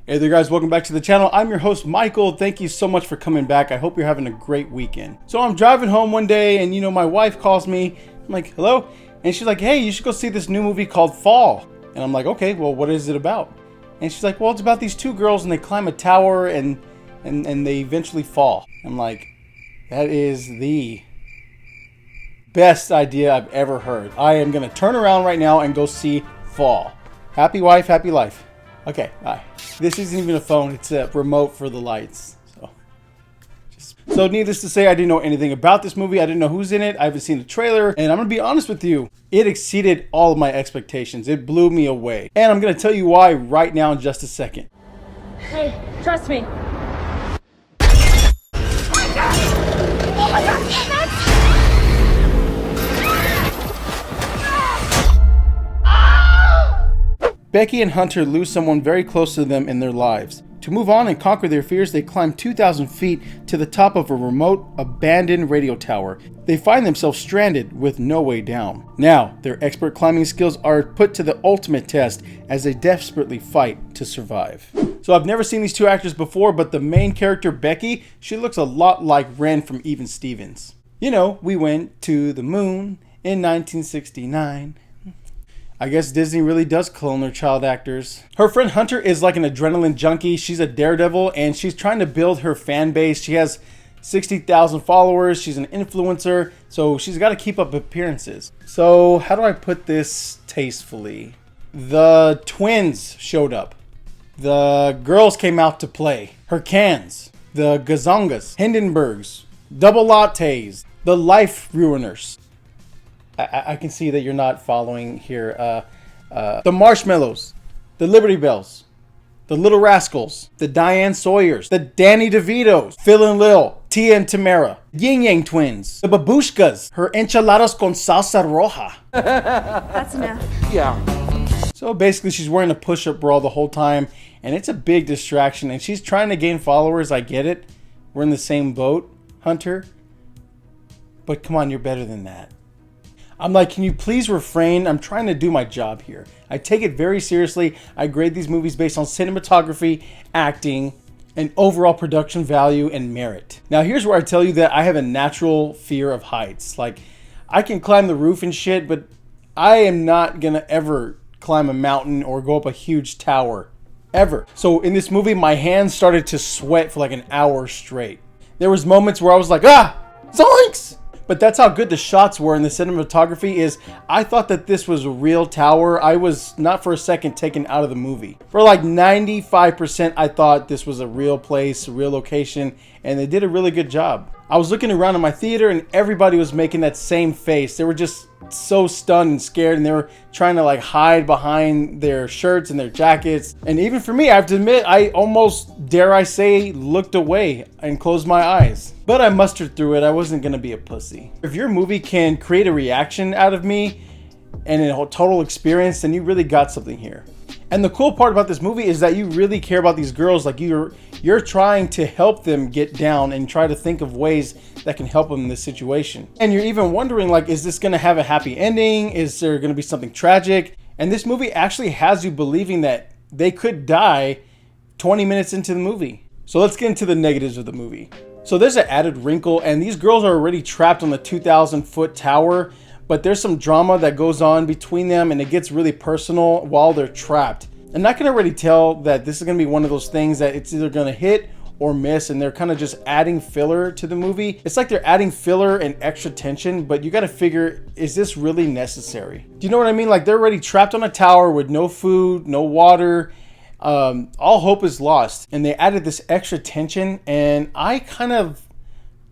Hey there guys, welcome back to the channel. I'm your host Michael. Thank you so much for coming back. I hope you're having a great weekend. So I'm driving home one day and my wife calls me. I'm like, hello? And she's like, hey, you should go see this new movie called Fall. And I'm like, okay, well, what is it about? And she's like, well, it's about these two girls and they climb a tower and they eventually fall. I'm like, that is the best idea I've ever heard. I am gonna turn around right now and go see Fall. Happy wife, happy life. Okay, bye. This isn't even a phone, it's a remote for the lights. So needless to say, I didn't know anything about this movie. I didn't know who's in it. I haven't seen the trailer. And I'm gonna be honest with you, it exceeded all of my expectations. It blew me away. And I'm gonna tell you why right now in just a second. Hey, trust me. Becky and Hunter lose someone very close to them in their lives. To move on and conquer their fears, they climb 2,000 feet to the top of a remote, abandoned radio tower. They find themselves stranded with no way down. Now, their expert climbing skills are put to the ultimate test as they desperately fight to survive. So I've never seen these two actors before, but the main character, Becky, she looks a lot like Ren from Even Stevens. You know, we went to the moon in 1969. I guess Disney really does clone their child actors. Her friend Hunter is like an adrenaline junkie. She's a daredevil and she's trying to build her fan base. She has 60,000 followers. She's an influencer, so she's got to keep up appearances. So how do I put this tastefully? The twins showed up. The girls came out to play. Her cans, the gazongas, Hindenburgs, double lattes, the life ruiners. I can see that you're not following here. The Marshmallows, the Liberty Bells, the Little Rascals, the Diane Sawyers, the Danny DeVitos, Phil and Lil, Tia and Tamara, Yin Yang Twins, the Babushkas, her enchiladas con salsa roja. That's enough. Yeah. So basically she's wearing a push-up bra the whole time and it's a big distraction and she's trying to gain followers. I get it. We're in the same boat, Hunter. But come on, you're better than that. I'm like, can you please refrain? I'm trying to do my job here. I take it very seriously. I grade these movies based on cinematography, acting, and overall production value and merit. Now here's where I tell you that I have a natural fear of heights. Like, I can climb the roof and shit, but I am not gonna ever climb a mountain or go up a huge tower, ever. So in this movie, my hands started to sweat for like an hour straight. There was moments where I was like, zoinks! But that's how good the shots were, and the cinematography is. I thought that this was a real tower. I was not for a second taken out of the movie. For like 95%, I thought this was a real place, a real location, and they did a really good job. I was looking around in my theater and everybody was making that same face. They were just so stunned and scared and they were trying to like hide behind their shirts and their jackets. And even for me, I have to admit, I almost, dare I say, looked away and closed my eyes. But I mustered through it. I wasn't gonna be a pussy. If your movie can create a reaction out of me and a total experience, then you really got something here. And the cool part about this movie is that you really care about these girls. Like you're trying to help them get down and try to think of ways that can help them in this situation. And you're even wondering, like, is this gonna have a happy ending? Is there gonna be something tragic? And this movie actually has you believing that they could die 20 minutes into the movie. So let's get into the negatives of the movie. So there's an added wrinkle, and these girls are already trapped on the 2,000-foot tower, but there's some drama that goes on between them and it gets really personal while they're trapped. And I can already tell that this is going to be one of those things that it's either going to hit or miss, and they're kind of just adding filler to the movie. It's like they're adding filler and extra tension, but you got to figure, is this really necessary? Do you know what I mean? Like, they're already trapped on a tower with no food, no water. All hope is lost, and they added this extra tension, and I kind of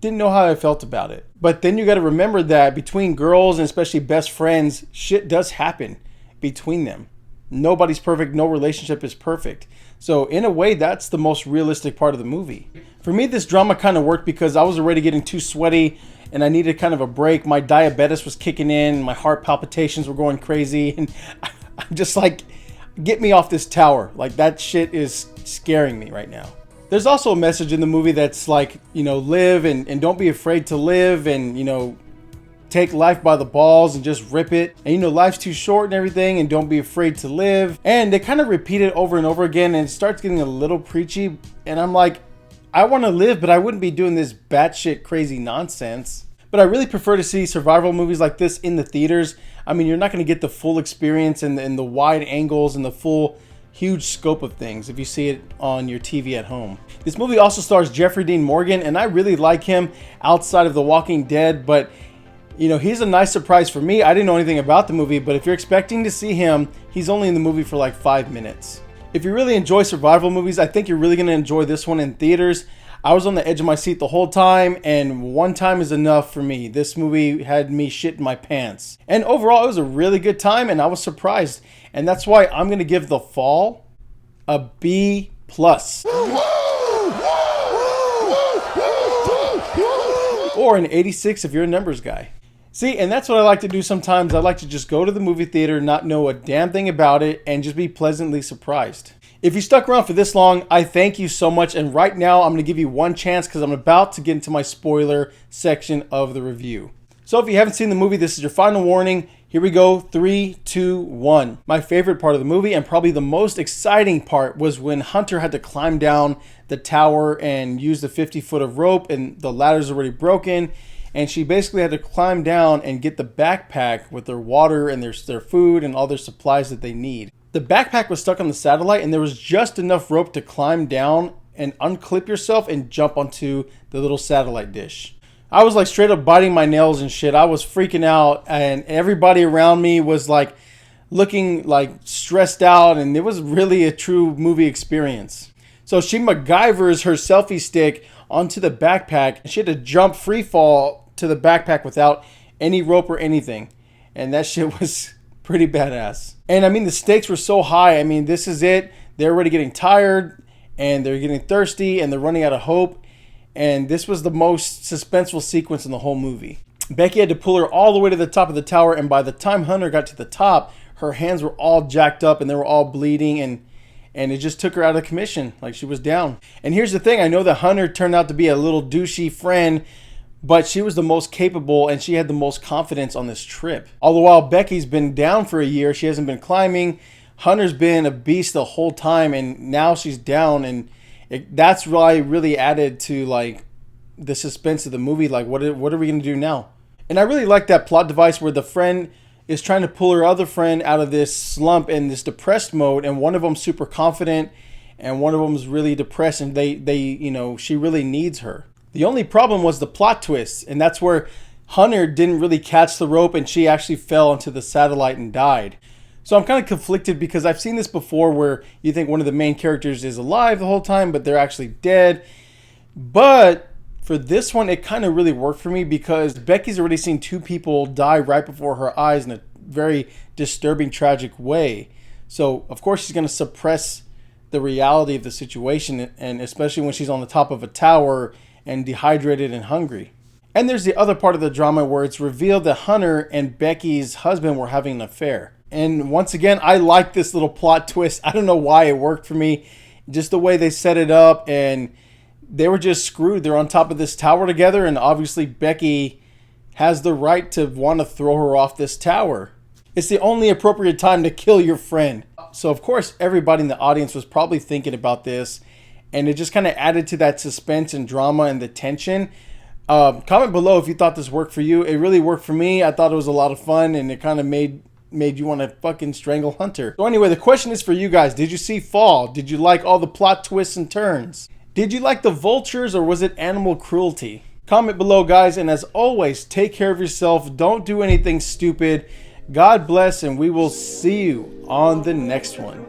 didn't know how I felt about it. But then you got to remember that between girls and especially best friends, shit does happen between them. Nobody's perfect. No relationship is perfect. So in a way, that's the most realistic part of the movie. For me, this drama kind of worked because I was already getting too sweaty and I needed kind of a break. My diabetes was kicking in. My heart palpitations were going crazy. And I'm just like, get me off this tower. Like, that shit is scaring me right now. There's also a message in the movie that's like, live and don't be afraid to live, and, take life by the balls and just rip it. And you know, life's too short and everything, and don't be afraid to live. And they kind of repeat it over and over again, and it starts getting a little preachy. And I'm like, I want to live, but I wouldn't be doing this batshit crazy nonsense. But I really prefer to see survival movies like this in the theaters. I mean, you're not going to get the full experience and the wide angles and the full huge scope of things if you see it on your TV at home. This movie also stars Jeffrey Dean Morgan, and I really like him outside of The Walking Dead, but you know, he's a nice surprise for me. I didn't know anything about the movie, but if you're expecting to see him, he's only in the movie for like 5 minutes. If you really enjoy survival movies, I think you're really going to enjoy this one in theaters. I was on the edge of my seat the whole time, and one time is enough for me. This movie had me shitting my pants. And overall, it was a really good time, and I was surprised. And that's why I'm going to give The Fall a B+. Or an 86 if you're a numbers guy. See, and that's what I like to do sometimes. I like to just go to the movie theater, not know a damn thing about it, and just be pleasantly surprised. If you stuck around for this long, I thank you so much. And right now, I'm going to give you one chance because I'm about to get into my spoiler section of the review. So if you haven't seen the movie, this is your final warning. Here we go. 3, 2, 1. My favorite part of the movie, and probably the most exciting part, was when Hunter had to climb down the tower and use the 50-foot of rope, and the ladder's already broken. And she basically had to climb down and get the backpack with their water and their food and all their supplies that they need. The backpack was stuck on the satellite, and there was just enough rope to climb down and unclip yourself and jump onto the little satellite dish. I was like straight up biting my nails and shit. I was freaking out, and everybody around me was like looking like stressed out, and it was really a true movie experience. So she MacGyvers her selfie stick onto the backpack. She had to jump free fall to the backpack without any rope or anything. And that shit was pretty badass. And I mean, the stakes were so high. I mean, this is it. They're already getting tired, and they're getting thirsty, and they're running out of hope. And this was the most suspenseful sequence in the whole movie. Becky had to pull her all the way to the top of the tower, and by the time Hunter got to the top, her hands were all jacked up and they were all bleeding, and it just took her out of commission, like she was down. And here's the thing, I know that Hunter turned out to be a little douchey friend, but she was the most capable and she had the most confidence on this trip. All the while Becky's been down for a year, she hasn't been climbing. Hunter's been a beast the whole time, and now she's down, and that's why it really added to like the suspense of the movie. Like, what are we gonna do now? And I really like that plot device where the friend is trying to pull her other friend out of this slump and this depressed mode, and one of them's super confident and one of them's really depressed, and they you know, she really needs her. The only problem was the plot twist, and that's where Hunter didn't really catch the rope and she actually fell into the satellite and died. So I'm kind of conflicted because I've seen this before where you think one of the main characters is alive the whole time, but they're actually dead. But for this one, it kind of really worked for me because Becky's already seen 2 people die right before her eyes in a very disturbing, tragic way. So of course she's going to suppress the reality of the situation, and especially when she's on the top of a tower and dehydrated and hungry. And there's the other part of the drama where it's revealed that Hunter and Becky's husband were having an affair. And once again, I like this little plot twist. I don't know why it worked for me. Just the way they set it up, and they were just screwed. They're on top of this tower together, and obviously Becky has the right to want to throw her off this tower. It's the only appropriate time to kill your friend. So of course, everybody in the audience was probably thinking about this, and it just kind of added to that suspense and drama and the tension. Comment below if you thought this worked for you. It really worked for me. I thought it was a lot of fun, and it kind of made you want to fucking strangle Hunter. So anyway, the question is for you guys. Did you see Fall? Did you like all the plot twists and turns? Did you like the vultures, or was it animal cruelty? Comment below, guys, and as always, take care of yourself. Don't do anything stupid. God bless, and we will see you on the next one.